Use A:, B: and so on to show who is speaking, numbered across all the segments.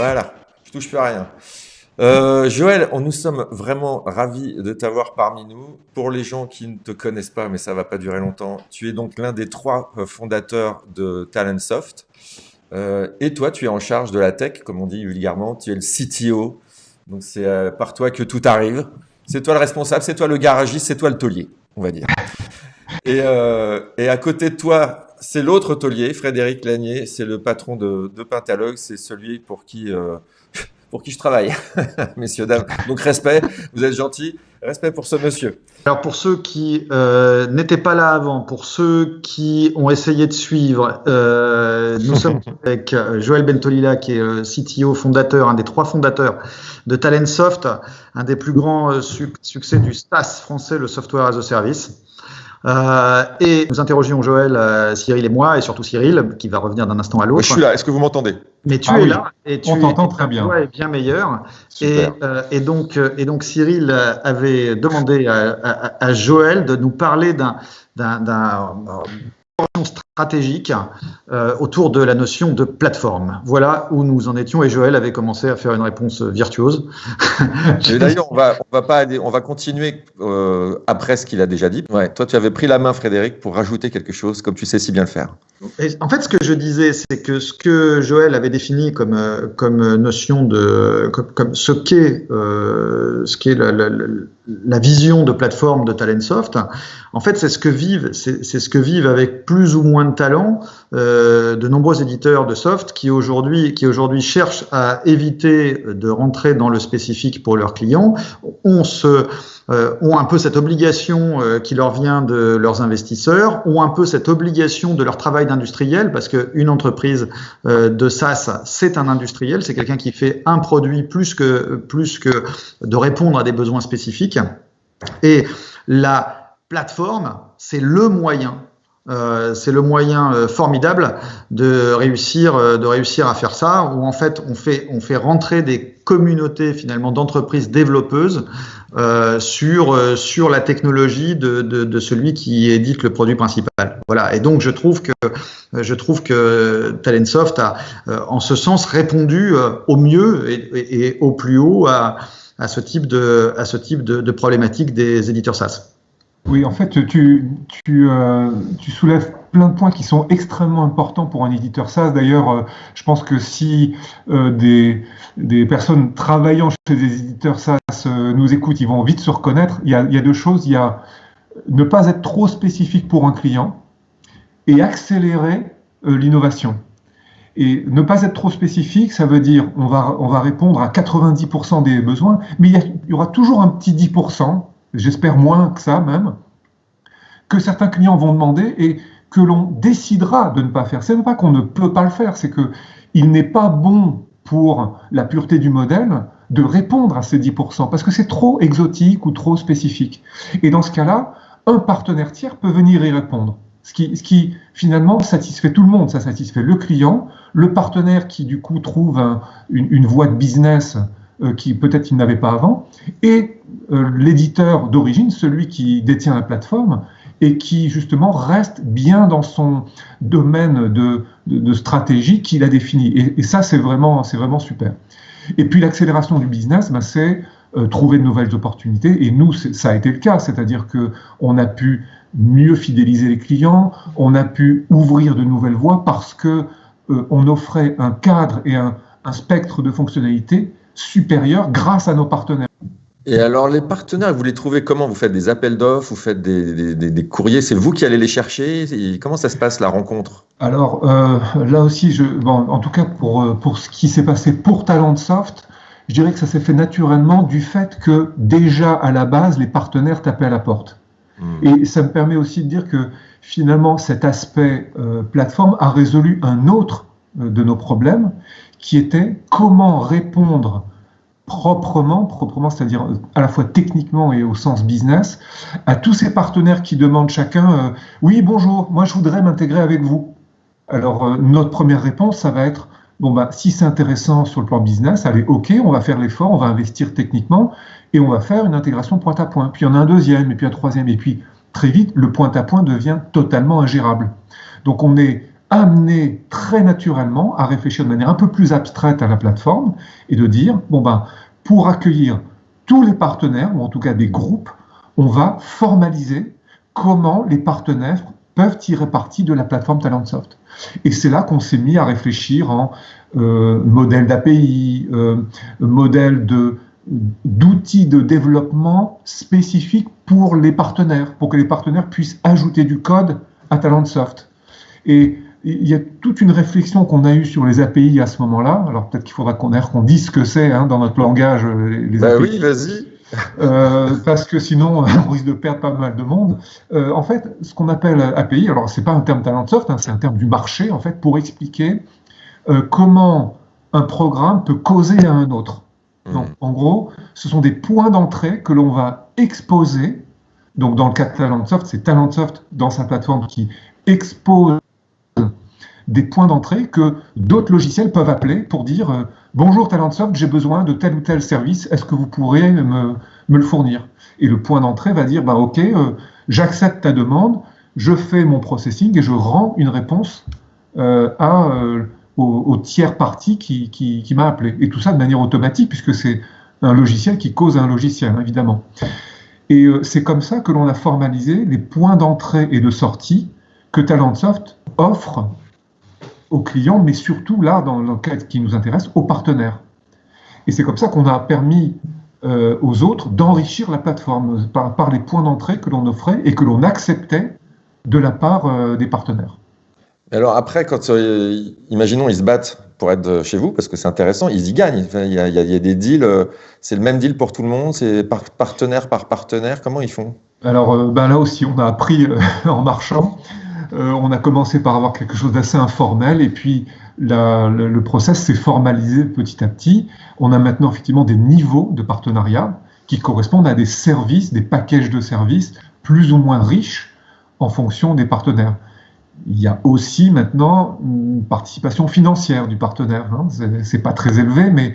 A: Voilà, je touche plus à rien. Joël, nous sommes vraiment ravis de t'avoir parmi nous. Pour les gens qui ne te connaissent pas, mais ça va pas durer longtemps, tu es donc l'un des trois fondateurs de Talentsoft. Et toi, tu es en charge de la tech, comme on dit vulgairement. Tu es le CTO. Donc c'est par toi que tout arrive. C'est toi le responsable, c'est toi le garagiste, c'est toi le taulier, on va dire. Et à côté de toi, c'est l'autre taulier, Frédéric Lanier. C'est le patron de Pentalogue. C'est celui pour qui je travaille, messieurs, dames. Donc respect, vous êtes gentils, respect pour ce monsieur.
B: Alors pour ceux qui n'étaient pas là avant, pour ceux qui ont essayé de suivre, nous sommes avec Joël Bentolila qui est CTO fondateur, un des trois fondateurs de Talentsoft, un des plus grands succès du SaaS français, le Software as a Service. Et nous interrogions Joël, Cyril et moi, et surtout Cyril, qui va revenir d'un instant à l'autre.
A: Moi, je suis là, est-ce que vous m'entendez?
B: Mais tu es là, et
C: on t'entend très bien.
B: Ta voix est bien meilleure.
A: Super.
B: Et donc Cyril avait demandé à Joël de nous parler d'un stratégique autour de la notion de plateforme. Voilà où nous en étions, et Joël avait commencé à faire une réponse virtuose.
A: Et d'ailleurs, on va continuer après ce qu'il a déjà dit. Ouais, toi, tu avais pris la main, Frédéric, pour rajouter quelque chose, comme tu sais si bien le faire.
B: Et en fait, ce que je disais, c'est que ce que Joël avait défini comme notion comme ce qu'est la vision de plateforme de Talentsoft, en fait, c'est ce que vivent avec plus ou moins de talent de nombreux éditeurs de soft qui aujourd'hui cherchent à éviter de rentrer dans le spécifique pour leurs clients, ont un peu cette obligation qui leur vient de leurs investisseurs, ont un peu cette obligation de leur travail d'industriel, parce qu'une entreprise de SaaS, c'est un industriel, c'est quelqu'un qui fait un produit plus que de répondre à des besoins spécifiques. Et la plateforme, c'est le moyen formidable de réussir à faire ça, où en fait on fait rentrer des communautés finalement d'entreprises développeuses sur la technologie de celui qui édite le produit principal. Voilà. Et donc je trouve que Talentsoft a en ce sens répondu au mieux et au plus haut à ce type de problématique des éditeurs SaaS.
C: Oui, en fait, tu soulèves plein de points qui sont extrêmement importants pour un éditeur SaaS. D'ailleurs, je pense que si des personnes travaillant chez des éditeurs SaaS nous écoutent, ils vont vite se reconnaître. Il y a deux choses. Il y a ne pas être trop spécifique pour un client et accélérer l'innovation. Et ne pas être trop spécifique, ça veut dire on va répondre à 90% des besoins, mais il y aura toujours un petit 10%. J'espère moins que ça même, que certains clients vont demander et que l'on décidera de ne pas faire. Ce n'est pas qu'on ne peut pas le faire, c'est qu'il n'est pas bon pour la pureté du modèle de répondre à ces 10%, parce que c'est trop exotique ou trop spécifique. Et dans ce cas-là, un partenaire tiers peut venir y répondre. Ce qui finalement satisfait tout le monde. Ça satisfait le client, le partenaire qui du coup trouve une voie de business qui peut-être il n'avait pas avant, et l'éditeur d'origine, celui qui détient la plateforme et qui justement reste bien dans son domaine de stratégie qu'il a défini. Et ça, c'est vraiment super. Et puis l'accélération du business, c'est trouver de nouvelles opportunités. Et nous, ça a été le cas, c'est-à-dire qu'on a pu mieux fidéliser les clients, on a pu ouvrir de nouvelles voies parce que on offrait un cadre et un spectre de fonctionnalités supérieur grâce à nos partenaires.
A: Et alors, les partenaires, vous les trouvez comment? Vous faites des appels d'offres, vous faites des courriers, c'est vous qui allez les chercher? Comment ça se passe, la rencontre?
C: Alors, là aussi, en tout cas, pour ce qui s'est passé pour Talentsoft, je dirais que ça s'est fait naturellement du fait que déjà, à la base, les partenaires tapaient à la porte. Et ça me permet aussi de dire que finalement, cet aspect plateforme a résolu un autre de nos problèmes, qui était comment répondre proprement, c'est-à-dire à la fois techniquement et au sens business, à tous ces partenaires qui demandent chacun oui, bonjour, moi je voudrais m'intégrer avec vous. Alors notre première réponse, ça va être si c'est intéressant sur le plan business, allez, ok, on va faire l'effort, on va investir techniquement et on va faire une intégration point à point. Puis il y en a un deuxième, et puis un troisième, et puis très vite, le point à point devient totalement ingérable. Donc on est amené très naturellement à réfléchir de manière un peu plus abstraite à la plateforme et de dire, bon ben, pour accueillir tous les partenaires, ou en tout cas des groupes, on va formaliser comment les partenaires peuvent tirer parti de la plateforme Talentsoft. Et c'est là qu'on s'est mis à réfléchir en modèle d'API, modèle d'outils de développement spécifiques pour les partenaires, pour que les partenaires puissent ajouter du code à Talentsoft. Et il y a toute une réflexion qu'on a eue sur les API à ce moment-là. Alors peut-être qu'il faudra qu'on dise ce que c'est dans notre langage, les API.
A: Oui, vas-y.
C: Parce que sinon, on risque de perdre pas mal de monde. En fait, ce qu'on appelle API, alors c'est pas un terme Talentsoft, c'est un terme du marché, en fait, pour expliquer comment un programme peut causer à un autre. Donc, en gros, ce sont des points d'entrée que l'on va exposer. Donc, dans le cas de Talentsoft, c'est Talentsoft dans sa plateforme qui expose des points d'entrée que d'autres logiciels peuvent appeler pour dire bonjour Talentsoft, j'ai besoin de tel ou tel service, est-ce que vous pourrez me le fournir? Et le point d'entrée va dire ok, j'accepte ta demande, je fais mon processing et je rends une réponse au tiers parti qui m'a appelé. Et tout ça de manière automatique, puisque c'est un logiciel qui cause un logiciel, évidemment. Et c'est comme ça que l'on a formalisé les points d'entrée et de sortie que Talentsoft offre aux clients, mais surtout, là, dans le cas qui nous intéresse, aux partenaires. Et c'est comme ça qu'on a permis aux autres d'enrichir la plateforme par les points d'entrée que l'on offrait et que l'on acceptait de la part des partenaires.
A: Alors après, imaginons, ils se battent pour être chez vous, parce que c'est intéressant, ils y gagnent. Enfin, il y a des deals, c'est le même deal pour tout le monde, c'est partenaire par partenaire, comment ils font?
C: Alors là aussi, on a appris en marchant. On a commencé par avoir quelque chose d'assez informel et puis le process s'est formalisé petit à petit. On a maintenant effectivement des niveaux de partenariat qui correspondent à des services, des packages de services plus ou moins riches en fonction des partenaires. Il y a aussi maintenant une participation financière du partenaire. C'est pas très élevé, mais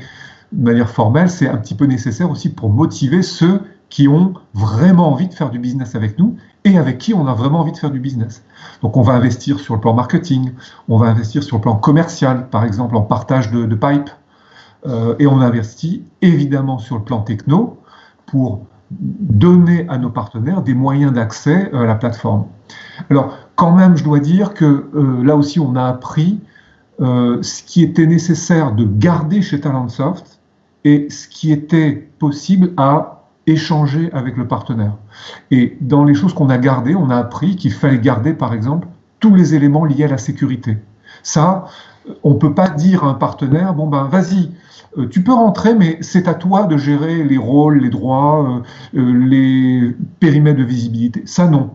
C: de manière formelle, c'est un petit peu nécessaire aussi pour motiver ceux qui ont vraiment envie de faire du business avec nous et avec qui on a vraiment envie de faire du business. Donc on va investir sur le plan marketing, on va investir sur le plan commercial, par exemple en partage de pipe, et on investit évidemment sur le plan techno pour donner à nos partenaires des moyens d'accès à la plateforme. Alors quand même, je dois dire que là aussi on a appris ce qui était nécessaire de garder chez Talentsoft et ce qui était possible à échanger avec le partenaire. Et dans les choses qu'on a gardées, on a appris qu'il fallait garder, par exemple, tous les éléments liés à la sécurité. Ça, on ne peut pas dire à un partenaire, vas-y, tu peux rentrer, mais c'est à toi de gérer les rôles, les droits, les périmètres de visibilité. Ça, non.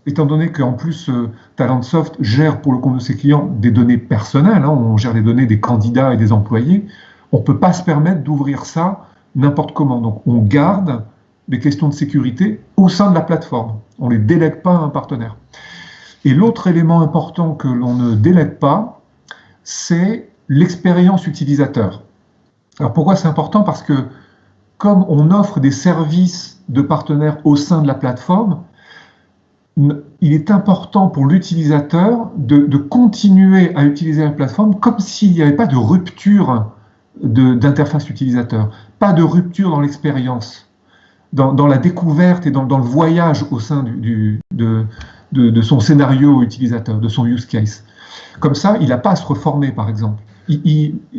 C: Étant donné qu'en plus, Talentsoft gère pour le compte de ses clients des données personnelles, on gère les données des candidats et des employés, on ne peut pas se permettre d'ouvrir ça n'importe comment. Donc, on garde les questions de sécurité au sein de la plateforme. On ne les délègue pas à un partenaire. Et l'autre élément important que l'on ne délègue pas, c'est l'expérience utilisateur. Alors, pourquoi c'est important? Parce que comme on offre des services de partenaires au sein de la plateforme, il est important pour l'utilisateur de continuer à utiliser la plateforme comme s'il n'y avait pas de rupture d'interface utilisateur, pas de rupture dans l'expérience, dans la découverte et dans le voyage au sein de son scénario utilisateur, de son use case. Comme ça, il n'a pas à se reformer, par exemple.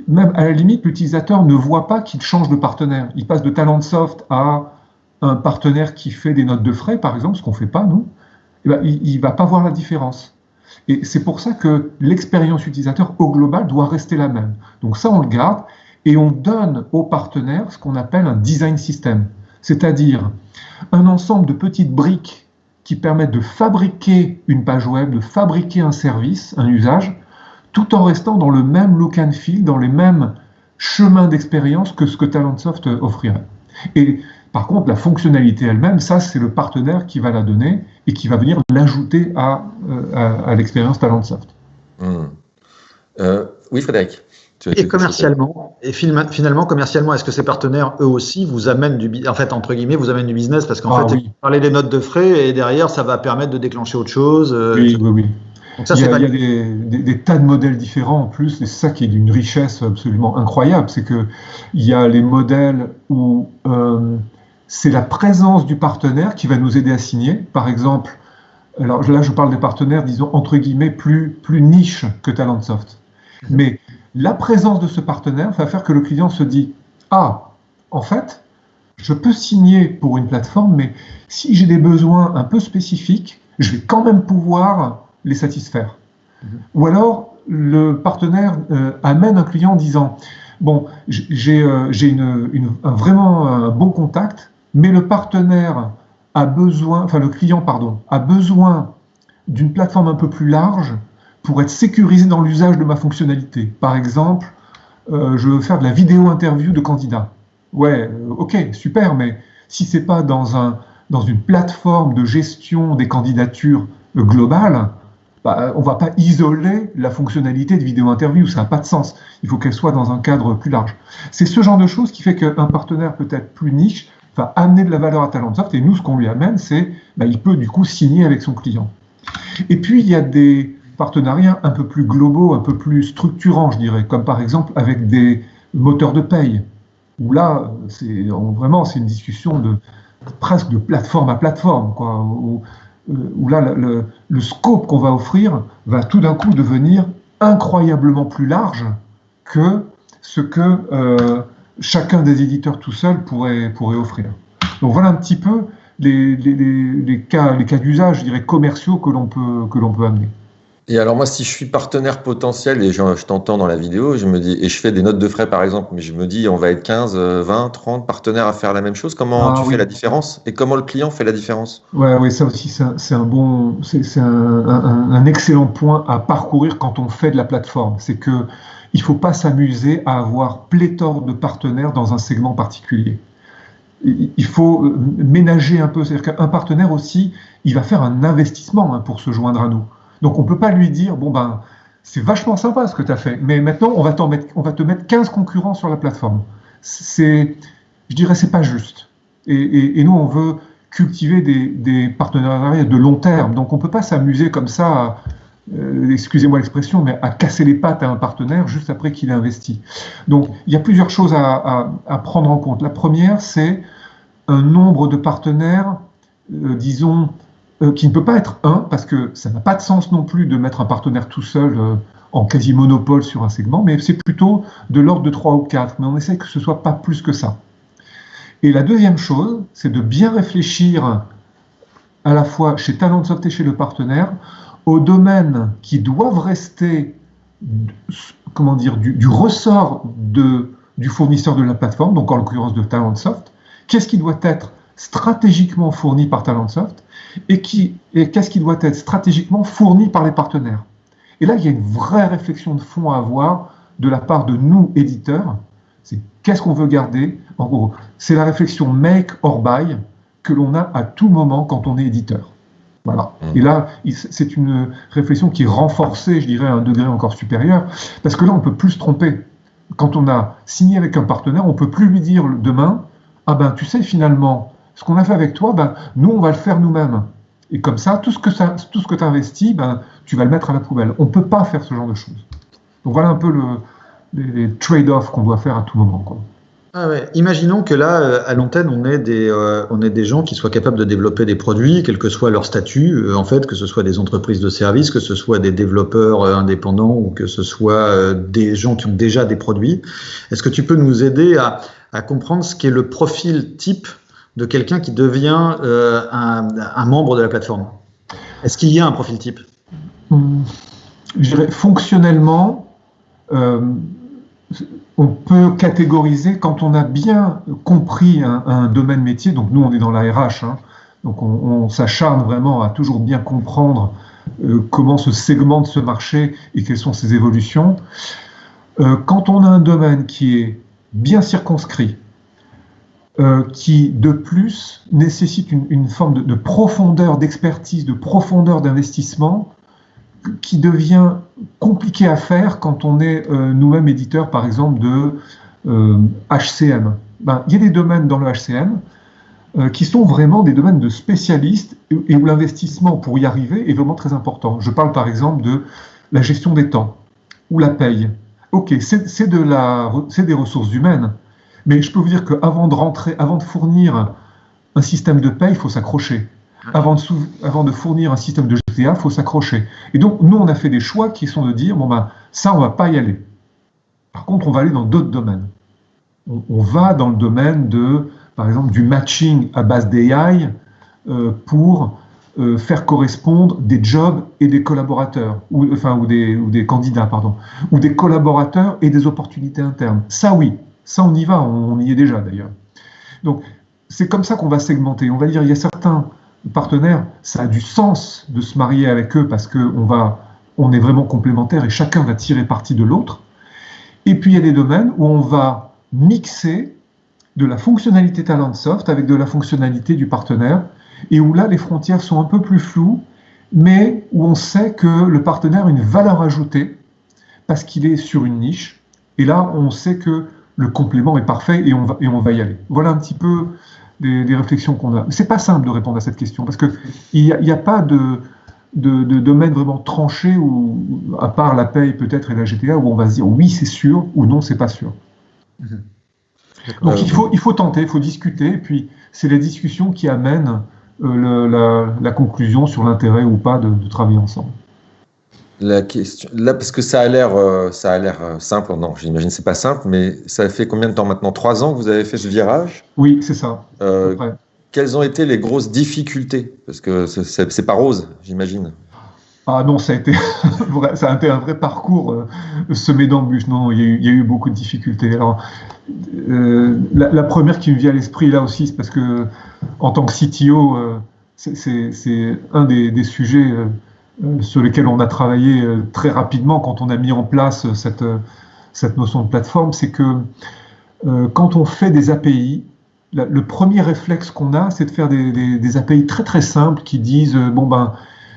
C: Même à la limite, l'utilisateur ne voit pas qu'il change de partenaire. Il passe de Talentsoft à un partenaire qui fait des notes de frais, par exemple, ce qu'on ne fait pas, nous. Il ne va pas voir la différence. Et c'est pour ça que l'expérience utilisateur au global doit rester la même. Donc ça, on le garde. Et on donne aux partenaires ce qu'on appelle un design system, c'est-à-dire un ensemble de petites briques qui permettent de fabriquer une page web, de fabriquer un service, un usage, tout en restant dans le même look and feel, dans les mêmes chemins d'expérience que ce que Talentsoft offrirait. Et par contre, la fonctionnalité elle-même, ça, c'est le partenaire qui va la donner et qui va venir l'ajouter à l'expérience Talentsoft.
A: Oui, Frédéric.
B: Et commercialement, finalement, commercialement, est-ce que ces partenaires, eux aussi, vous amènent entre guillemets, vous amènent du business? Parce qu'en fait,
C: oui.
B: vous parlez des notes de frais et derrière, ça va permettre de déclencher autre chose.
C: Oui.
B: Donc ça,
C: Il y
B: c'est
C: a,
B: pas...
C: il y a des tas de modèles différents en plus, et c'est ça qui est d'une richesse absolument incroyable, c'est que il y a les modèles où c'est la présence du partenaire qui va nous aider à signer. Par exemple, alors là je parle des partenaires, disons entre guillemets, plus niche que Talentsoft. Mais la présence de ce partenaire va faire que le client se dit, ah, en fait, je peux signer pour une plateforme, mais si j'ai des besoins un peu spécifiques, je vais quand même pouvoir les satisfaire. Ou alors, le partenaire amène un client en disant, bon, j'ai vraiment un bon contact, mais le partenaire a besoin, enfin le client, pardon, a besoin d'une plateforme un peu plus large pour être sécurisé dans l'usage de ma fonctionnalité. Par exemple, je veux faire de la vidéo interview de candidats. Ouais, ok, super, mais si c'est pas dans une plateforme de gestion des candidatures globale, bah, on va pas isoler la fonctionnalité de vidéo interview, ça n'a pas de sens. Il faut qu'elle soit dans un cadre plus large. C'est ce genre de choses qui fait qu'un partenaire peut-être plus niche va amener de la valeur à Talentsoft, et nous, ce qu'on lui amène, c'est bah, il peut du coup signer avec son client. Et puis, il y a des partenariats un peu plus globaux, un peu plus structurants, je dirais, comme par exemple avec des moteurs de paye, où là, vraiment, c'est une discussion presque de plateforme à plateforme, quoi, où là, le scope qu'on va offrir va tout d'un coup devenir incroyablement plus large que ce que chacun des éditeurs tout seul pourrait offrir. Donc voilà un petit peu les cas d'usage, je dirais, commerciaux que l'on peut amener.
A: Et alors moi, si je suis partenaire potentiel et je t'entends dans la vidéo, je me dis, et je fais des notes de frais par exemple, mais je me dis, on va être 15, 20, 30 partenaires à faire la même chose. Comment tu fais la différence et comment le client fait la différence?
C: Ouais, oui, ça aussi, c'est un excellent point à parcourir quand on fait de la plateforme. C'est que il faut pas s'amuser à avoir pléthore de partenaires dans un segment particulier. Il faut ménager un peu. C'est-à-dire qu'un partenaire aussi, il va faire un investissement pour se joindre à nous. Donc on ne peut pas lui dire, bon ben, c'est vachement sympa ce que tu as fait, mais maintenant on va te mettre 15 concurrents sur la plateforme. Je dirais, c'est pas juste. Et nous, on veut cultiver des partenariats de long terme. Donc on ne peut pas s'amuser comme ça, excusez-moi l'expression, mais à casser les pattes à un partenaire juste après qu'il a investi. Donc il y a plusieurs choses à prendre en compte. La première, c'est un nombre de partenaires, disons, qui ne peut pas être un, parce que ça n'a pas de sens non plus de mettre un partenaire tout seul en quasi-monopole sur un segment, mais c'est plutôt de l'ordre de 3 ou 4, mais on essaie que ce ne soit pas plus que ça. Et la deuxième chose, c'est de bien réfléchir à la fois chez Talentsoft et chez le partenaire aux domaines qui doivent rester, comment dire, du ressort du fournisseur de la plateforme, donc en l'occurrence de Talentsoft. Qu'est-ce qui doit être stratégiquement fourni par Talentsoft et qu'est-ce qui doit être stratégiquement fourni par les partenaires. Et là, il y a une vraie réflexion de fond à avoir de la part de nous, éditeurs. C'est qu'est-ce qu'on veut garder. En gros, c'est la réflexion make or buy que l'on a à tout moment quand on est éditeur. Voilà. Et là, c'est une réflexion qui est renforcée, je dirais, à un degré encore supérieur, parce que là, on ne peut plus se tromper. Quand on a signé avec un partenaire, on ne peut plus lui dire demain, ah ben, tu sais, finalement, ce qu'on a fait avec toi, ben, nous, on va le faire nous-mêmes. Et comme ça, tout ce que tu as investi, ben, tu vas le mettre à la poubelle. On ne peut pas faire ce genre de choses. Donc voilà un peu les trade-offs qu'on doit faire à tout moment, quoi.
B: Ah ouais. Imaginons que là, à l'antenne, on ait des gens qui soient capables de développer des produits, quel que soit leur statut, en fait, que ce soit des entreprises de services, que ce soit des développeurs indépendants ou que ce soit des gens qui ont déjà des produits. Est-ce que tu peux nous aider à comprendre ce qu'est le profil type de quelqu'un qui devient un membre de la plateforme? Est-ce qu'il y a un profil type?
C: Je dirais fonctionnellement, on peut catégoriser quand on a bien compris un domaine métier. Donc nous, on est dans la RH, hein, donc on s'acharne vraiment à toujours bien comprendre comment se segmente ce marché et quelles sont ses évolutions. Quand on a un domaine qui est bien circonscrit, qui de plus nécessite une forme de profondeur d'expertise, de profondeur d'investissement, qui devient compliqué à faire quand on est nous-mêmes éditeurs, par exemple, de HCM. Ben, il y a des domaines dans le HCM qui sont vraiment des domaines de spécialistes et où l'investissement pour y arriver est vraiment très important. Je parle par exemple de la gestion des temps ou la paye. Ok, c'est des ressources humaines, mais je peux vous dire qu'avant avant de fournir un système de paye, il faut s'accrocher. Avant de fournir un système de GTA, il faut s'accrocher. Et donc, nous, on a fait des choix qui sont de dire, bon ben, ça, on ne va pas y aller. Par contre, on va aller dans d'autres domaines. On va dans le domaine par exemple, du matching à base d'AI pour faire correspondre des jobs et des collaborateurs, ou des candidats, pardon, ou des collaborateurs et des opportunités internes. Ça, oui, ça, on y va, on y est déjà d'ailleurs. Donc, c'est comme ça qu'on va segmenter. On va dire, il y a certains partenaires, ça a du sens de se marier avec eux parce qu'on est vraiment complémentaires et chacun va tirer parti de l'autre. Et puis, il y a des domaines où on va mixer de la fonctionnalité Talentsoft avec de la fonctionnalité du partenaire, et où là, les frontières sont un peu plus floues, mais où on sait que le partenaire a une valeur ajoutée parce qu'il est sur une niche, et là, on sait que le complément est parfait et on va y aller. Voilà un petit peu les réflexions qu'on a. C'est pas simple de répondre à cette question, parce qu'il n'y a pas de domaine vraiment tranché, à part la paye peut-être et la GTA, où on va se dire oui, c'est sûr, ou non, c'est pas sûr. Donc il faut tenter, il faut discuter, et puis c'est les discussions qui amènent la conclusion sur l'intérêt ou pas de travailler ensemble.
A: La question, là, parce que ça a l'air simple, non, j'imagine que c'est pas simple, mais ça fait combien de temps maintenant? 3 ans que vous avez fait ce virage?
C: Oui, c'est ça.
A: Quelles ont été les grosses difficultés? Parce que c'est pas rose, j'imagine.
C: Ah non, ça a été un vrai parcours semé d'embûches. Non, il y a eu beaucoup de difficultés. Alors, la première qui me vient à l'esprit là aussi, c'est parce que en tant que CTO, c'est un des sujets sur lesquels on a travaillé très rapidement quand on a mis en place cette notion de plateforme, c'est que quand on fait des API, le premier réflexe qu'on a, c'est de faire des API très très simples qui disent bon ben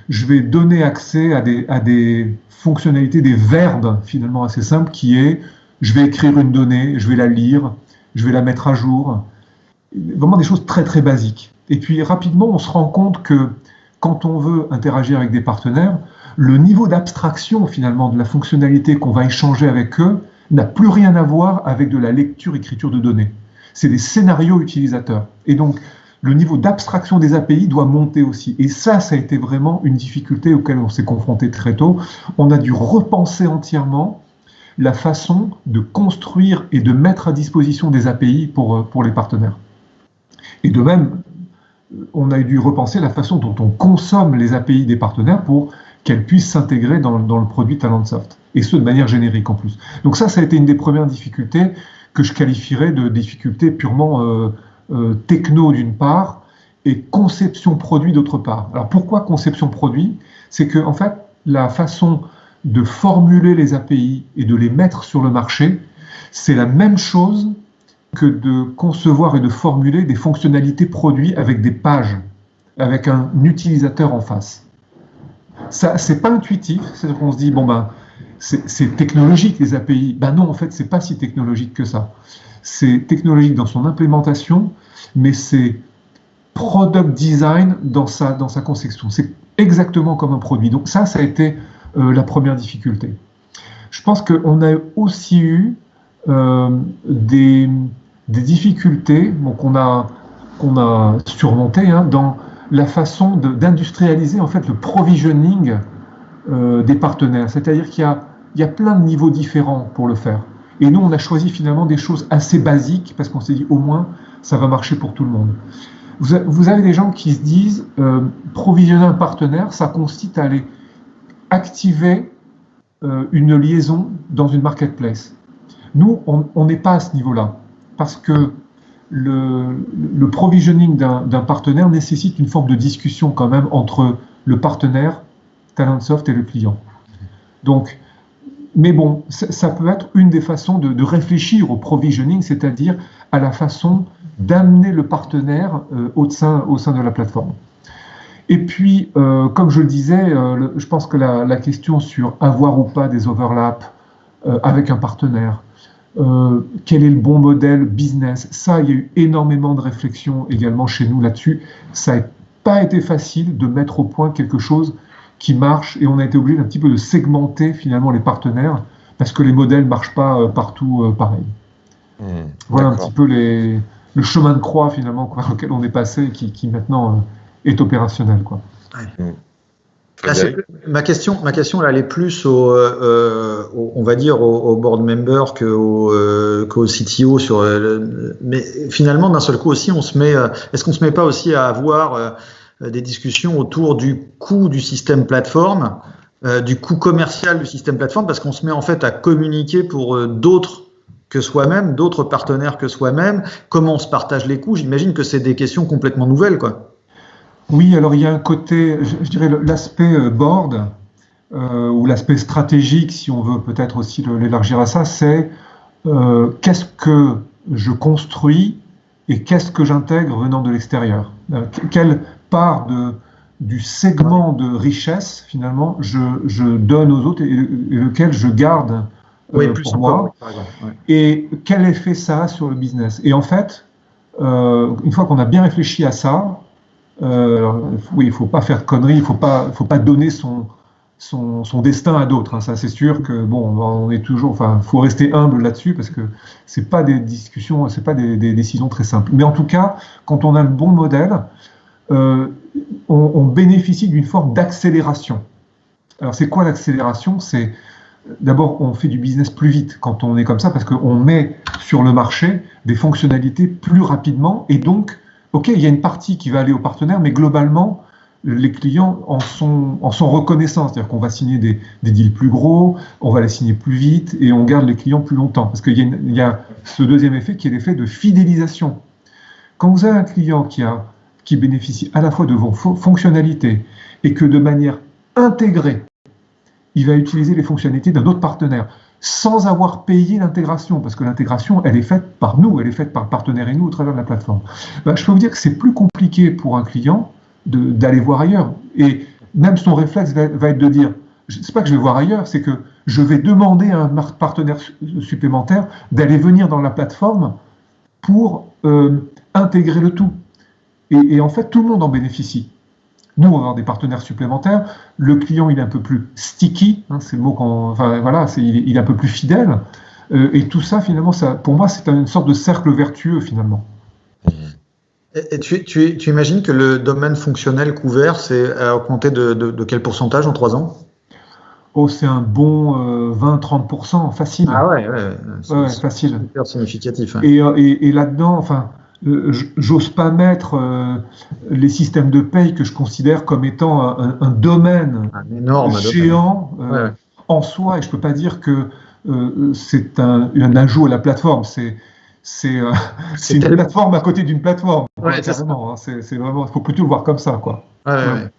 C: je vais donner accès à des fonctionnalités, des verbes finalement assez simples, qui est je vais écrire une donnée, je vais la lire, je vais la mettre à jour, vraiment des choses très très basiques. Et puis rapidement on se rend compte que quand on veut interagir avec des partenaires, le niveau d'abstraction finalement de la fonctionnalité qu'on va échanger avec eux n'a plus rien à voir avec de la lecture-écriture de données. C'est des scénarios utilisateurs. Et donc, le niveau d'abstraction des API doit monter aussi. Et ça a été vraiment une difficulté auquel on s'est confronté très tôt. On a dû repenser entièrement la façon de construire et de mettre à disposition des API pour les partenaires. Et de même, on a dû repenser la façon dont on consomme les API des partenaires pour qu'elles puissent s'intégrer dans le produit Talentsoft. Et ce, de manière générique en plus. Donc ça a été une des premières difficultés que je qualifierais de difficultés purement techno d'une part et conception produit d'autre part. Alors pourquoi conception produit? C'est que en fait, la façon de formuler les API et de les mettre sur le marché, c'est la même chose que de concevoir et de formuler des fonctionnalités produits avec des pages, avec un utilisateur en face. Ça, c'est pas intuitif, c'est-à-dire qu'on se dit, bon ben, c'est technologique les API. Ben non, en fait, c'est pas si technologique que ça. C'est technologique dans son implémentation, mais c'est product design dans sa conception. C'est exactement comme un produit. Donc ça a été la première difficulté. Je pense qu'on a aussi eu des difficultés qu'on a surmontées dans la façon d'industrialiser en fait le provisioning des partenaires. C'est-à-dire qu'il y a plein de niveaux différents pour le faire. Et nous, on a choisi finalement des choses assez basiques parce qu'on s'est dit au moins ça va marcher pour tout le monde. Vous avez des gens qui se disent provisionner un partenaire, ça consiste à aller activer une liaison dans une marketplace. Nous, on n'est pas à ce niveau-là parce que le provisioning d'un partenaire nécessite une forme de discussion quand même entre le partenaire, Talentsoft et le client. Donc, mais bon, ça peut être une des façons de réfléchir au provisioning, c'est-à-dire à la façon d'amener le partenaire au sein de la plateforme. Et puis, comme je le disais, je pense que la question sur avoir ou pas des overlaps avec un partenaire, quel est le bon modèle business. Ça, il y a eu énormément de réflexions également chez nous là-dessus. Ça n'a pas été facile de mettre au point quelque chose qui marche et on a été obligé d'un petit peu de segmenter finalement les partenaires parce que les modèles ne marchent pas partout pareil. Voilà un petit peu le chemin de croix finalement par lequel on est passé et qui maintenant est opérationnel, quoi.
B: Là, ma question là, elle est plus on va dire au board member qu'au CTO mais finalement d'un seul coup aussi est-ce qu'on se met pas aussi à avoir des discussions autour du coût du système plateforme, du coût commercial du système plateforme, parce qu'on se met en fait à communiquer pour d'autres que soi-même, d'autres partenaires que soi-même. Comment on se partage les coûts? J'imagine que c'est des questions complètement nouvelles, quoi.
C: Oui, alors il y a un côté, je dirais l'aspect board, ou l'aspect stratégique, si on veut peut-être aussi l'élargir à ça, c'est qu'est-ce que je construis et qu'est-ce que j'intègre venant de l'extérieur. Quelle part du segment de richesse, finalement, je donne aux autres et lequel je garde pour moi, et quel effet ça a sur le business. Et en fait, une fois qu'on a bien réfléchi à ça, oui, il ne faut pas faire de conneries, il ne faut pas donner son destin à d'autres. Hein. Ça, c'est sûr que bon, on est toujours, enfin, faut rester humble là-dessus parce que c'est pas des discussions, c'est pas des décisions très simples. Mais en tout cas, quand on a le bon modèle, on bénéficie d'une forme d'accélération. Alors, c'est quoi l'accélération? C'est d'abord, on fait du business plus vite quand on est comme ça parce qu'on met sur le marché des fonctionnalités plus rapidement et donc, ok, il y a une partie qui va aller aux partenaires, mais globalement, les clients en sont reconnaissants. C'est-à-dire qu'on va signer des deals plus gros, on va les signer plus vite et on garde les clients plus longtemps. Parce qu'il y a ce deuxième effet qui est l'effet de fidélisation. Quand vous avez un client qui bénéficie à la fois de vos fonctionnalités et que de manière intégrée, il va utiliser les fonctionnalités d'un autre partenaire sans avoir payé l'intégration, parce que l'intégration, elle est faite par nous, elle est faite par le partenaire et nous au travers de la plateforme. Ben, je peux vous dire que c'est plus compliqué pour un client d'aller voir ailleurs. Et même son réflexe va être de dire, c'est pas que je vais voir ailleurs, c'est que je vais demander à un partenaire supplémentaire d'aller venir dans la plateforme pour intégrer le tout. Et en fait, tout le monde en bénéficie. Nous, on va avoir des partenaires supplémentaires. Le client, il est un peu plus sticky. Hein, c'est le mot enfin, voilà, il est un peu plus fidèle. Et tout ça, finalement, pour moi, c'est une sorte de cercle vertueux, finalement.
B: Et tu imagines que le domaine fonctionnel couvert, c'est à augmenter de quel pourcentage en 3 ans?
C: Oh, c'est un bon 20-30%, facile.
B: Ah ouais,
C: facile.
B: Super significatif. Hein.
C: Et là-dedans, enfin, j'ose pas mettre les systèmes de paye que je considère comme étant un domaine géant en soi, et je peux pas dire que c'est un ajout à la plateforme. C'est une plateforme à côté d'une plateforme.
B: Ouais,
C: carrément. Hein, c'est vraiment, faut plutôt le voir comme ça, quoi.
B: Ouais,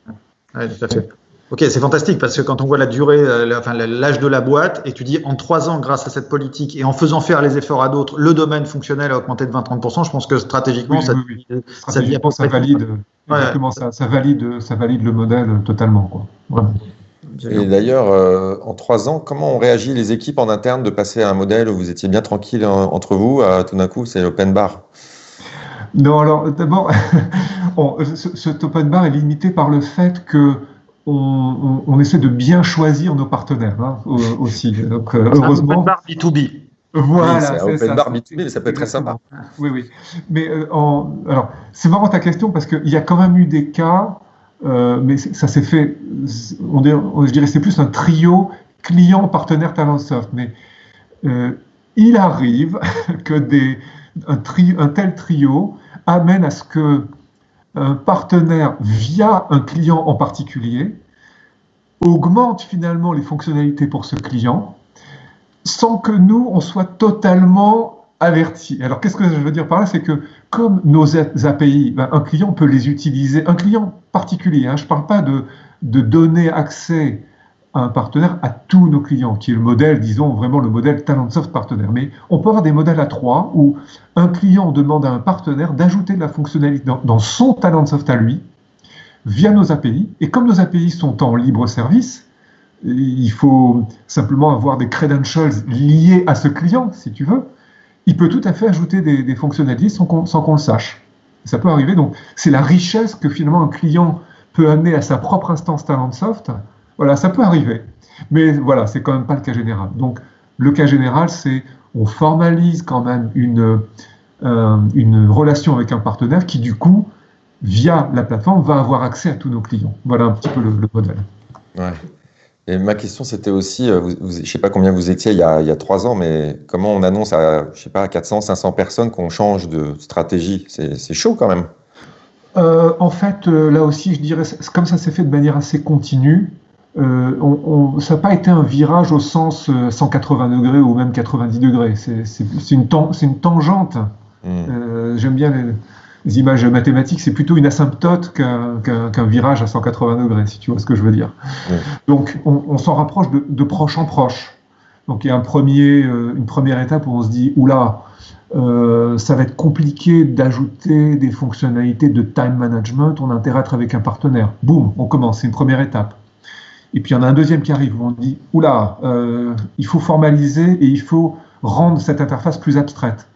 B: tout à fait. Ok, c'est fantastique parce que quand on voit la durée, l'âge de la boîte, et tu dis en 3 ans, grâce à cette politique et en faisant faire les efforts à d'autres, le domaine fonctionnel a augmenté de 20-30%. Je pense que stratégiquement, ça valide.
C: Exactement, ça valide le modèle totalement, quoi. Vraiment.
A: Et d'ailleurs, en 3 ans, comment ont réagi les équipes en interne de passer à un modèle où vous étiez bien tranquille entre vous, tout d'un coup, c'est l'open bar?
C: Non, alors d'abord, cet open bar est limité par le fait que on essaie de bien choisir nos partenaires aussi. Donc, heureusement.
B: Open bar B2B.
C: Voilà,
A: c'est un open bar B2B, mais ça peut être très sympa.
C: Oui. Mais alors, c'est marrant ta question parce qu'il y a quand même eu des cas, mais ça s'est fait. Je dirais c'est plus un trio client-partenaire Talentsoft. Mais il arrive que un tel trio amène à ce que un partenaire, via un client en particulier, augmente finalement les fonctionnalités pour ce client, sans que nous, on soit totalement avertis. Alors, qu'est-ce que je veux dire par là? C'est que, comme nos API, un client peut les utiliser, un client particulier, je ne parle pas de donner accès à un partenaire à tous nos clients, qui est le modèle, disons, vraiment le modèle Talentsoft partenaire. Mais on peut avoir des modèles à 3 où un client demande à un partenaire d'ajouter de la fonctionnalité dans son Talentsoft à lui, via nos API. Et comme nos API sont en libre service, il faut simplement avoir des credentials liés à ce client, si tu veux. Il peut tout à fait ajouter des fonctionnalités sans qu'on le sache. Ça peut arriver. Donc, c'est la richesse que finalement un client peut amener à sa propre instance Talentsoft. Voilà, ça peut arriver. Mais voilà, c'est quand même pas le cas général. Donc, le cas général, c'est on formalise quand même une relation avec un partenaire qui, du coup, via la plateforme, va avoir accès à tous nos clients. Voilà un petit peu le modèle.
A: Ouais. Et ma question, c'était aussi, je ne sais pas combien vous étiez il y a 3 ans, mais comment on annonce à, je sais pas, à 400, 500 personnes qu'on change de stratégie? C'est chaud quand même.
C: En fait, là aussi, je dirais, comme ça s'est fait de manière assez continue, ça n'a pas été un virage au sens 180 degrés ou même 90 degrés. C'est une tangente. J'aime bien les images mathématiques, c'est plutôt une asymptote qu'un virage à 180 degrés, si tu vois ce que je veux dire. Donc, on s'en rapproche de proche en proche. Donc, il y a une première étape où on se dit, oula, ça va être compliqué d'ajouter des fonctionnalités de time management, on a intérêt à être avec un partenaire. Boum, on commence, c'est une première étape. Et puis il y en a un deuxième qui arrive où on dit, oula, il faut formaliser et il faut rendre cette interface plus abstraite.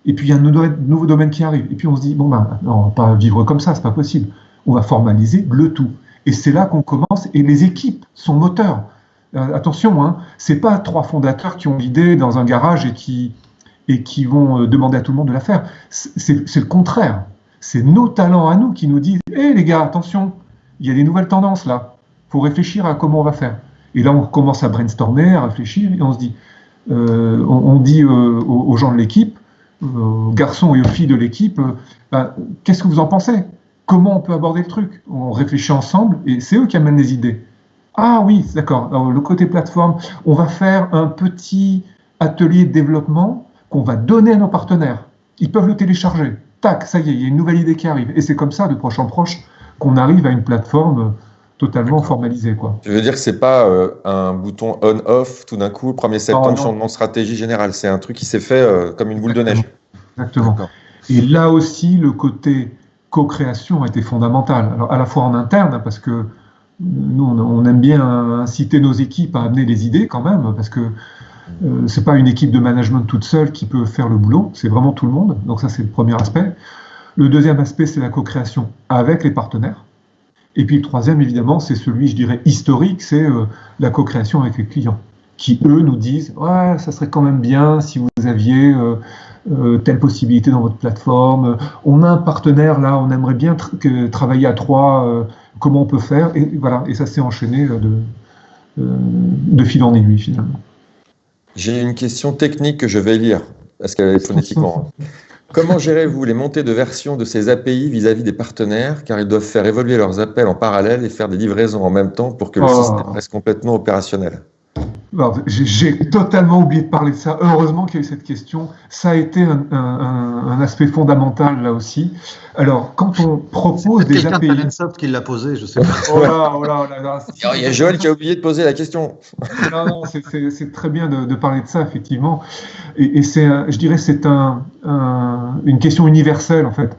C: Et puis il y a un nouveau domaine qui arrive. Et puis on se dit, bon ben, non, on va pas vivre comme ça, c'est pas possible. On va formaliser le tout. Et c'est là qu'on commence, et les équipes sont moteurs. Attention, hein, c'est pas 3 fondateurs qui ont l'idée dans un garage et qui vont demander à tout le monde de la faire. C'est le contraire. C'est nos talents à nous qui nous disent, hé les gars, attention, il y a des nouvelles tendances là. Il faut réfléchir à comment on va faire. Et là, on commence à brainstormer, à réfléchir, et on se dit, on dit aux gens de l'équipe, aux garçons et aux filles de l'équipe, qu'est-ce que vous en pensez? Comment on peut aborder le truc? On réfléchit ensemble, et c'est eux qui amènent les idées. Ah oui, d'accord. Alors, le côté plateforme, on va faire un petit atelier de développement qu'on va donner à nos partenaires. Ils peuvent le télécharger. Tac, ça y est, il y a une nouvelle idée qui arrive. Et c'est comme ça, de proche en proche, qu'on arrive à une plateforme totalement formalisée, quoi.
A: Je veux dire que c'est pas un bouton on-off, tout d'un coup, 1er septembre, changement de stratégie générale. C'est un truc qui s'est fait comme une boule de neige.
C: Exactement. Et là aussi, le côté co-création a été fondamental. Alors, à la fois en interne, parce que nous, on aime bien inciter nos équipes à amener des idées quand même, parce que c'est pas une équipe de management toute seule qui peut faire le boulot, c'est vraiment tout le monde. Donc ça, c'est le premier aspect. Le deuxième aspect, c'est la co-création avec les partenaires. Et puis le troisième, évidemment, c'est celui, je dirais, historique, c'est la co-création avec les clients, qui, eux, nous disent « Ouais, ça serait quand même bien si vous aviez telle possibilité dans votre plateforme. On a un partenaire, là, on aimerait bien travailler à 3, comment on peut faire ?» Et voilà, et ça s'est enchaîné de fil en aiguille, finalement.
A: J'ai une question technique que je vais lire, parce qu'elle est phonétiquement. Comment gérez-vous les montées de version de ces API vis-à-vis des partenaires, car ils doivent faire évoluer leurs appels en parallèle et faire des livraisons en même temps pour que le système reste complètement opérationnel?
C: J'ai totalement oublié de parler de ça. Heureusement qu'il y a eu cette question. Ça a été un aspect fondamental là aussi. Alors, quand on propose des API...
B: C'est Talentsoft qui l'a posé, je sais pas.
A: Il y a Joël qui a oublié de poser la question.
C: Non, c'est très bien de parler de ça, effectivement. Et je dirais c'est une question universelle, en fait.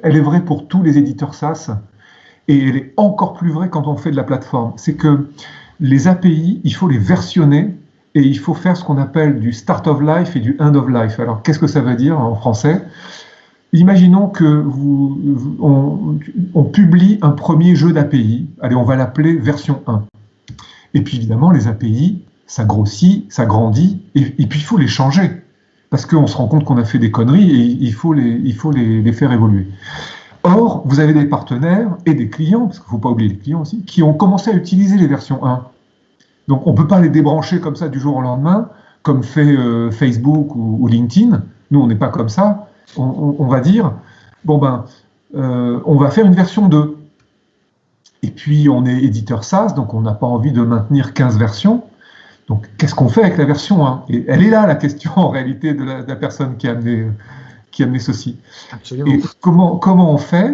C: Elle est vraie pour tous les éditeurs SaaS. Et elle est encore plus vraie quand on fait de la plateforme. C'est que les API, il faut les versionner et il faut faire ce qu'on appelle du start of life et du end of life. Alors, qu'est-ce que ça veut dire en français? Imaginons que on publie un premier jeu d'API. Allez, on va l'appeler version 1. Et puis, évidemment, les API, ça grossit, ça grandit, et puis il faut les changer. Parce qu'on se rend compte qu'on a fait des conneries et il faut les faire évoluer. Or, vous avez des partenaires et des clients, parce qu'il ne faut pas oublier les clients aussi, qui ont commencé à utiliser les versions 1. Donc, on ne peut pas les débrancher comme ça du jour au lendemain, comme fait Facebook ou LinkedIn. Nous, on n'est pas comme ça. On va dire, bon ben, on va faire une version 2. Et puis, on est éditeur SaaS, donc on n'a pas envie de maintenir 15 versions. Donc, qu'est-ce qu'on fait avec la version 1? Et elle est là, la question, en réalité, de la personne qui a amené ceci. Absolument. Et comment on fait?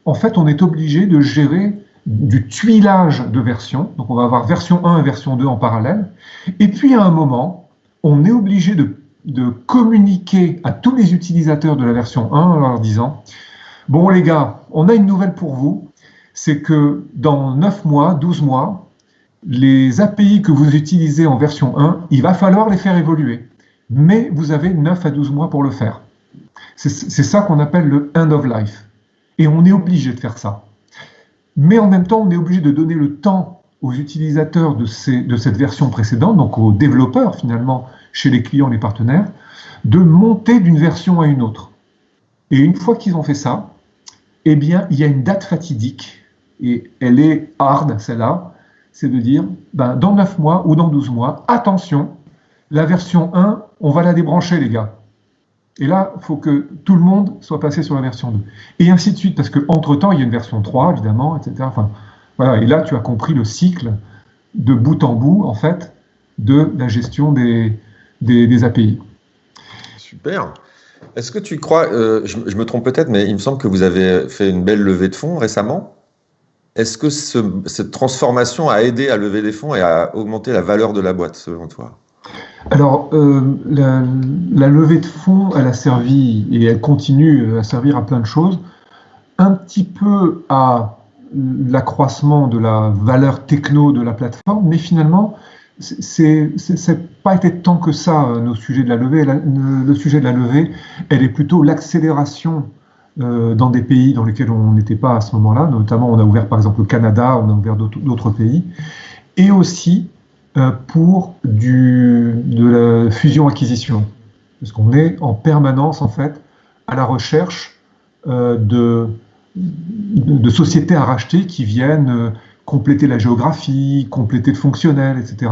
C: En fait, on est obligé de gérer du tuilage de versions. Donc, on va avoir version 1 et version 2 en parallèle. Et puis, à un moment, on est obligé de communiquer à tous les utilisateurs de la version 1 en leur disant « Bon, les gars, on a une nouvelle pour vous. C'est que dans 9 mois, 12 mois, les API que vous utilisez en version 1, il va falloir les faire évoluer. Mais vous avez 9 à 12 mois pour le faire. C'est ça qu'on appelle le end of life. Et on est obligé de faire ça. Mais en même temps, on est obligé de donner le temps aux utilisateurs de cette version précédente, donc aux développeurs finalement, chez les clients, les partenaires, de monter d'une version à une autre. Et une fois qu'ils ont fait ça, eh bien, il y a une date fatidique, et elle est hard, celle-là, c'est de dire, ben, dans 9 mois ou dans 12 mois, attention, la version 1, on va la débrancher, les gars. Et là, il faut que tout le monde soit passé sur la version 2. Et ainsi de suite, parce qu'entre-temps, il y a une version 3, évidemment, etc. Enfin, voilà. Et là, tu as compris le cycle de bout en bout, en fait, de la gestion des API.
A: Super. Est-ce que tu crois, je me trompe peut-être, mais il me semble que vous avez fait une belle levée de fonds récemment. Est-ce que cette transformation a aidé à lever des fonds et à augmenter la valeur de la boîte, selon toi?
C: Alors, la levée de fonds, elle a servi, et elle continue à servir à plein de choses, un petit peu à l'accroissement de la valeur techno de la plateforme, mais finalement, c'est pas été tant que ça, nos sujets de la levée. Le sujet de la levée, elle est plutôt l'accélération dans des pays dans lesquels on n'était pas à ce moment-là, notamment on a ouvert par exemple le Canada, on a ouvert d'autres pays, et aussi pour de la fusion-acquisition, parce qu'on est en permanence en fait à la recherche de sociétés à racheter qui viennent compléter la géographie, compléter le fonctionnel, etc.,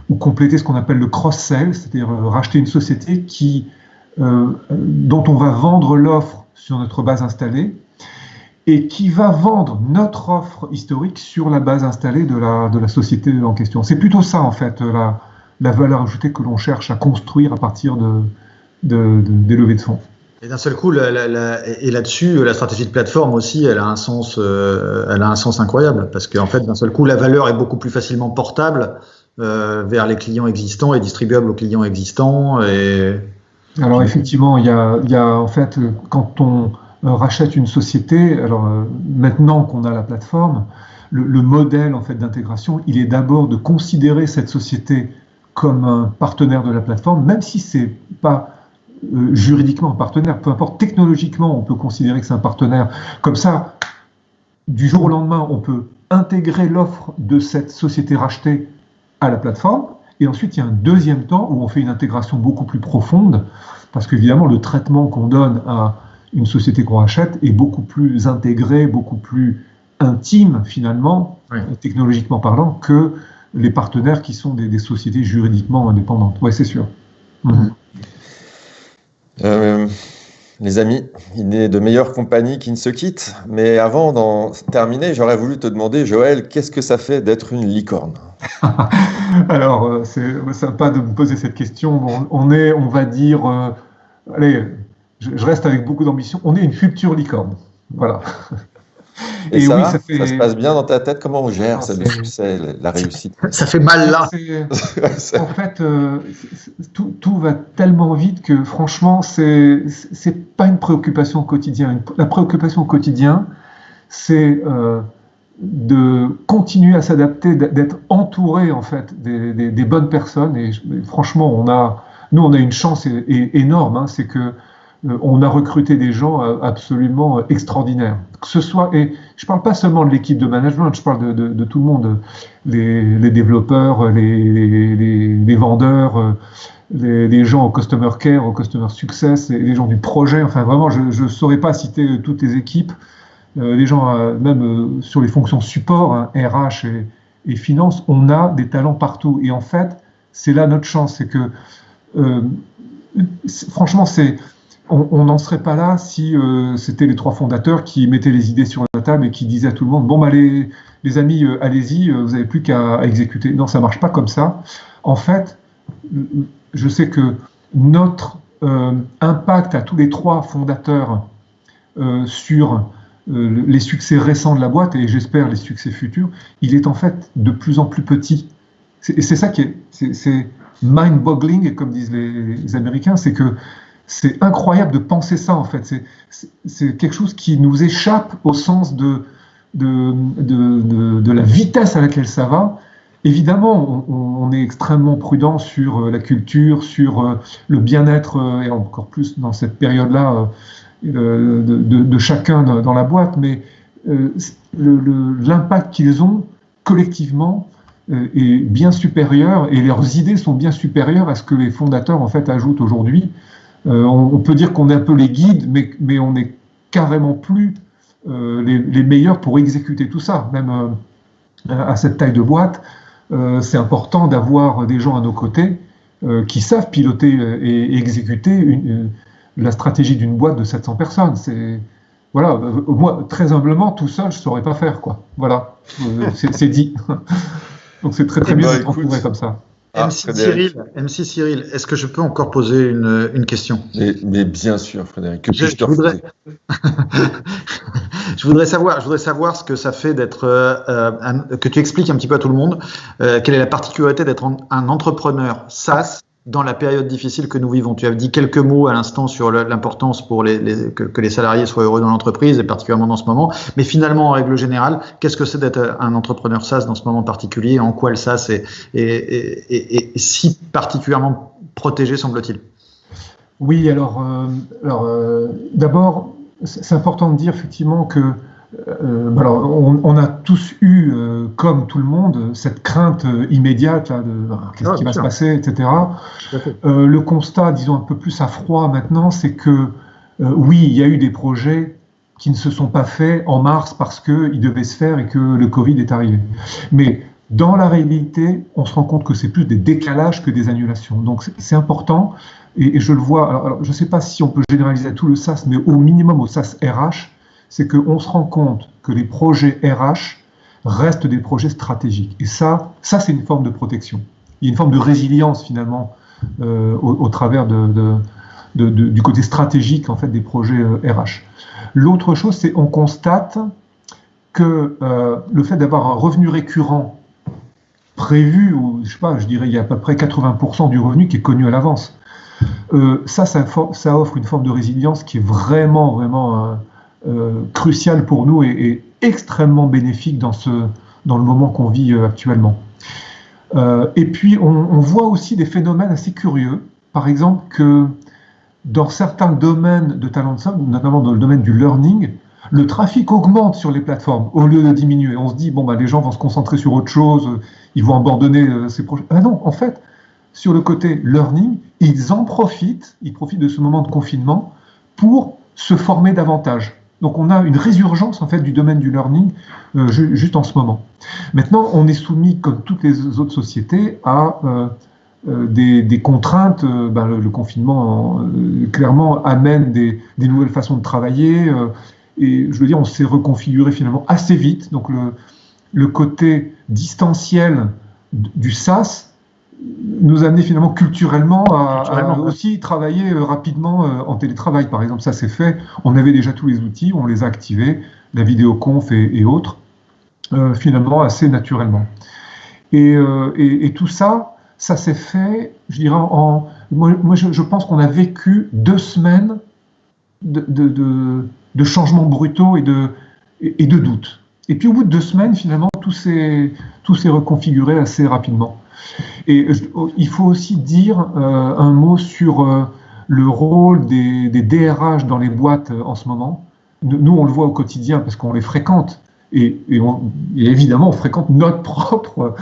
C: ou compléter ce qu'on appelle le cross-sell, c'est-à-dire racheter une société dont on va vendre l'offre sur notre base installée et qui va vendre notre offre historique sur la base installée de la société en question. C'est plutôt ça, en fait, la valeur ajoutée que l'on cherche à construire à partir des levées de fonds.
B: Et d'un seul coup, et là-dessus, la stratégie de plateforme aussi, elle a un sens incroyable, parce qu'en fait, d'un seul coup, la valeur est beaucoup plus facilement portable vers les clients existants et distribuable aux clients existants.
C: Alors effectivement, il y a en fait, quand on rachète une société, alors maintenant qu'on a la plateforme, le modèle en fait d'intégration, il est d'abord de considérer cette société comme un partenaire de la plateforme, même si c'est pas juridiquement un partenaire, peu importe, technologiquement, on peut considérer que c'est un partenaire. Comme ça, du jour au lendemain, on peut intégrer l'offre de cette société rachetée à la plateforme. Et ensuite, il y a un deuxième temps où on fait une intégration beaucoup plus profonde, parce qu'évidemment, le traitement qu'on donne à une société qu'on rachète est beaucoup plus intégré, beaucoup plus intime, finalement, oui, technologiquement parlant, que les partenaires qui sont des sociétés juridiquement indépendantes. Oui, c'est sûr.
A: Mmh. Les amis, il n'est de meilleures compagnies qui ne se quittent. Mais avant d'en terminer, j'aurais voulu te demander, Joël, qu'est-ce que ça fait d'être une licorne?
C: Alors, c'est sympa de me poser cette question. On va dire, allez, je reste avec beaucoup d'ambition, on est une future licorne. Voilà.
A: Et ça, oui, ça se passe bien dans ta tête? Comment on gère le succès, la réussite?
B: Ça fait mal là.
C: En fait, tout va tellement vite que franchement, c'est pas une préoccupation au quotidien. La préoccupation au quotidien, c'est de continuer à s'adapter, d'être entouré en fait des bonnes personnes. Et franchement, nous on a une chance énorme, hein, c'est que on a recruté des gens absolument extraordinaires. Que ce soit, et je ne parle pas seulement de l'équipe de management, je parle de tout le monde, les développeurs, les vendeurs, les gens au customer care, au customer success, les gens du projet. Enfin, vraiment, je ne saurais pas citer toutes les équipes, les gens même sur les fonctions support, hein, RH et finance. On a des talents partout. Et en fait, c'est là notre chance, c'est que franchement, on n'en serait pas là si c'était les 3 fondateurs qui mettaient les idées sur la table et qui disaient à tout le monde, bon, bah, les amis, allez-y, vous n'avez plus qu'à exécuter. Non, ça ne marche pas comme ça. En fait, je sais que notre impact à tous les 3 fondateurs sur les succès récents de la boîte, et j'espère les succès futurs, il est en fait de plus en plus petit. Et c'est ça qui est mind-boggling, comme disent les Américains, c'est que c'est incroyable de penser ça, en fait. C'est quelque chose qui nous échappe au sens de la vitesse à laquelle ça va. évidemment, on est extrêmement prudent sur la culture, sur le bien-être, et encore plus dans cette période-là de chacun dans la boîte, mais l'impact qu'ils ont collectivement est bien supérieur, et leurs idées sont bien supérieures à ce que les fondateurs en fait ajoutent aujourd'hui. On peut dire qu'on est un peu les guides, mais on n'est carrément plus les meilleurs pour exécuter tout ça. Même à cette taille de boîte, c'est important d'avoir des gens à nos côtés qui savent piloter et exécuter la stratégie d'une boîte de 700 personnes. Voilà, moi, très humblement, tout seul, je ne saurais pas faire, quoi. Voilà, c'est dit. Donc c'est très bien d'être entouré comme ça.
B: MC Cyril, est-ce que je peux encore poser une question?
A: Mais bien sûr, Frédéric. Que puis-je te
B: refuser? Je voudrais savoir ce que ça fait d'être, que tu expliques un petit peu à tout le monde, quelle est la particularité d'être un entrepreneur SaaS dans la période difficile que nous vivons. Tu as dit quelques mots à l'instant sur l'importance pour que les salariés soient heureux dans l'entreprise, et particulièrement dans ce moment. Mais finalement, en règle générale, qu'est-ce que c'est d'être un entrepreneur SaaS dans ce moment particulier? En quoi le SaaS est si particulièrement protégé, semble-t-il?
C: Oui, alors d'abord, c'est important de dire effectivement que on a tous eu, comme tout le monde, cette crainte immédiate là, de qu'est-ce qui va se passer, etc. Le constat, disons un peu plus à froid maintenant, c'est que oui, il y a eu des projets qui ne se sont pas faits en mars parce qu'ils devaient se faire et que le Covid est arrivé. Mais dans la réalité, on se rend compte que c'est plus des décalages que des annulations. Donc c'est important, et je le vois, alors je ne sais pas si on peut généraliser à tout le SaaS, mais au minimum au SaaS RH, c'est qu'on se rend compte que les projets RH restent des projets stratégiques. Et ça c'est une forme de protection. Il y a une forme de résilience, finalement, au travers du côté stratégique, en fait, des projets RH. L'autre chose, c'est qu'on constate que le fait d'avoir un revenu récurrent prévu, ou je sais pas, je dirais il y a à peu près 80% du revenu qui est connu à l'avance, ça offre une forme de résilience qui est vraiment crucial pour nous et extrêmement bénéfique dans le moment qu'on vit actuellement. Et puis on voit aussi des phénomènes assez curieux, par exemple que dans certains domaines de Talentsoft, notamment dans le domaine du learning, le trafic augmente sur les plateformes au lieu de diminuer. On se dit les gens vont se concentrer sur autre chose, ils vont abandonner ces projets. Ah non, en fait, sur le côté learning, ils profitent de ce moment de confinement pour se former davantage. Donc on a une résurgence en fait du domaine du learning juste en ce moment. Maintenant, on est soumis, comme toutes les autres sociétés, à des contraintes. Le confinement clairement amène des nouvelles façons de travailler. Et je veux dire, on s'est reconfiguré finalement assez vite. Donc le côté distanciel du SaaS nous a amené finalement culturellement à aussi travailler rapidement en télétravail. Par exemple, ça s'est fait. On avait déjà tous les outils, on les a activés, la vidéoconf et autres, finalement assez naturellement. Et tout ça s'est fait, je dirais, moi je pense qu'on a vécu 2 semaines de changements brutaux et de doutes. Et puis au bout de 2 semaines, finalement, tout s'est reconfiguré assez rapidement. Et il faut aussi dire un mot sur le rôle des DRH dans les boîtes en ce moment. Nous, on le voit au quotidien parce qu'on les fréquente. Et évidemment, on fréquente notre propre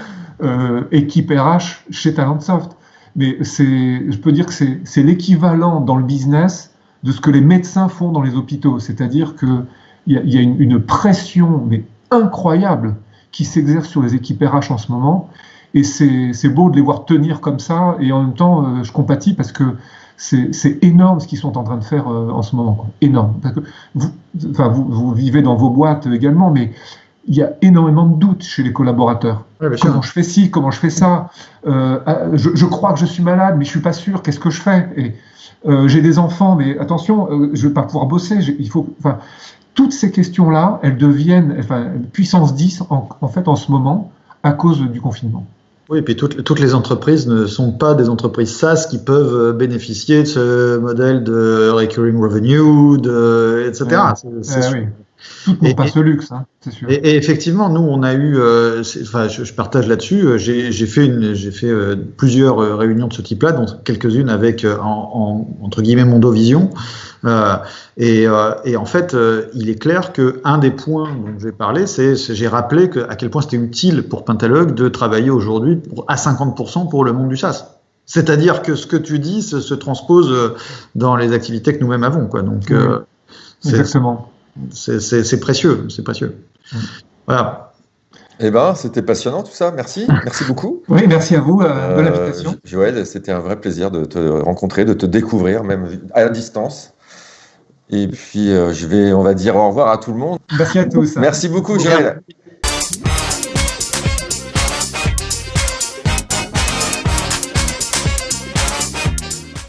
C: équipe RH chez Talentsoft. Mais je peux dire que c'est l'équivalent dans le business de ce que les médecins font dans les hôpitaux. C'est-à-dire qu'il y a une pression mais incroyable qui s'exerce sur les équipes RH en ce moment. Et c'est beau de les voir tenir comme ça. Et en même temps, je compatis parce que c'est énorme ce qu'ils sont en train de faire en ce moment. Quoi. Énorme. Parce que vous vivez dans vos boîtes également, mais il y a énormément de doutes chez les collaborateurs. Ouais, comment je fais ci, comment je fais ça, je crois que je suis malade, mais je suis pas sûr, qu'est-ce que je fais? Et j'ai des enfants, mais attention, je vais pas pouvoir bosser. Toutes ces questions-là, elles deviennent puissance 10 en fait en ce moment à cause du confinement.
B: Oui, et puis toutes les entreprises ne sont pas des entreprises SaaS qui peuvent bénéficier de ce modèle de recurring revenue, etc.
C: Toutes n'ont pas ce luxe, hein, c'est sûr.
B: Et effectivement, nous, on a eu, je partage là-dessus. J'ai fait plusieurs réunions de ce type-là, dont quelques-unes avec entre guillemets Mondovision. Et en fait, il est clair que un des points dont je vais parler, j'ai rappelé à quel point c'était utile pour Pentalog de travailler aujourd'hui à 50% pour le monde du SaaS. C'est-à-dire que ce que tu dis se transpose dans les activités que nous-mêmes avons, quoi. Donc,
C: exactement.
B: C'est précieux, c'est précieux. Voilà.
A: Eh ben, c'était passionnant tout ça. Merci beaucoup.
C: Oui, merci à vous de l'invitation.
A: Joël, c'était un vrai plaisir de te rencontrer, de te découvrir, même à distance. Et puis, on va dire au revoir à tout le monde.
C: Merci à tous.
A: Merci beaucoup, Joël.